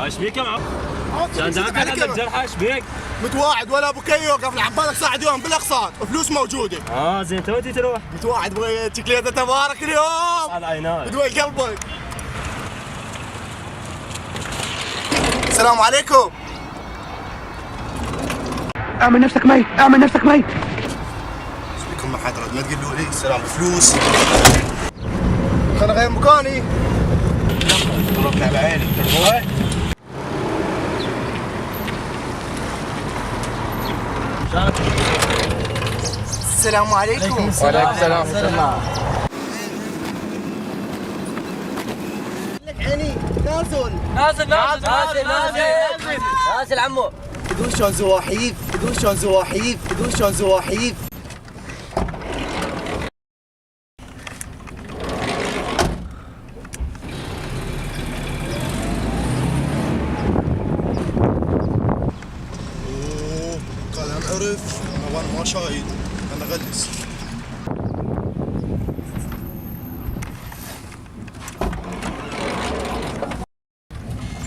ايش بيك يا معود؟ كان زعلت عندك جرحه ايش بيك؟ متواعد ولا ابو كيو وقف لعبالك ساعة يوم بالاقساط وفلوس موجودة. زين توتي تروح؟ متواعد بغيت شكليته تبارك اليوم. على عيناي. بدوي قلبك. السلام عليكم. اعمل نفسك ميت، اعمل نفسك ميت. ايش بكم ما حد رد ما تقولوا لي السلام بفلوس. انا غير مكاني. ضربنا على عيني. السلام عليكم. وعليكم السلام ورحمة الله. لك عيني نازل. نازل عمو. تدون شلون زواحيف، تدون شلون زواحيف، تدون شلون زواحيف. قال انا عرف وانا ما شايد انا غلس.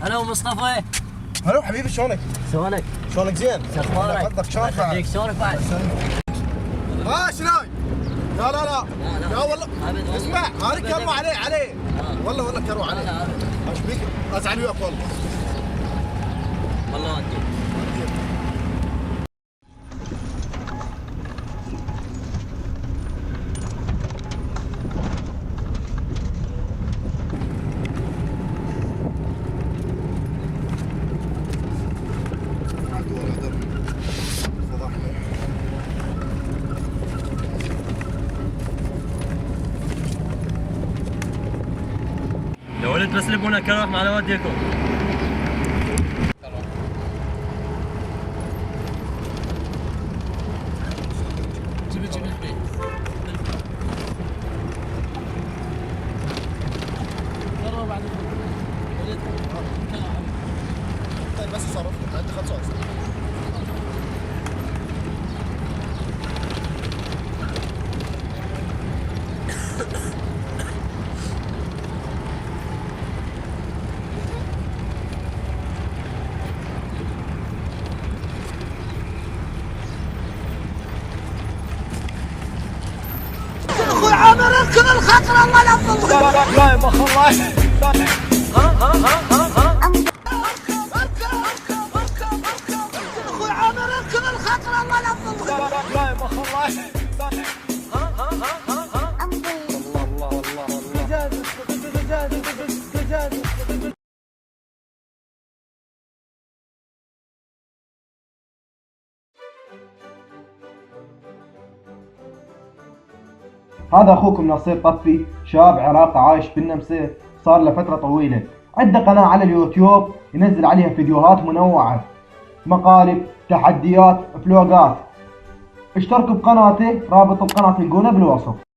هلا مصطفى. هلو حبيبي شلونك؟ شلونك؟ شلونك زين؟ شخبارك؟ حظك شلونك بعد؟ يخليك شلونك بعد؟ شناي؟ لا لا والله اسمع هذه كروه عليه والله كروه عليه. ايش بيك؟ ازعل وياك والله. والله انت يا ولد بس لبونا كروح مع والديكم. جيب البيت. قرب بعد بس صرف انت 25. اخوي عامر اركض الخطر الله لا تظلم. لا يا مخ الله. اخوي عامر اركض الخطر الله لا تظلم. لا يا مخ الله. هذا اخوكم ناصير طفي، شاب عراقي عايش بالنمسا صار له فترة طويلة. عنده قناة على اليوتيوب ينزل عليها فيديوهات منوعة، مقالب، تحديات، فلوقات. اشتركوا بقناته، رابط القناة تلقونه بالوصف.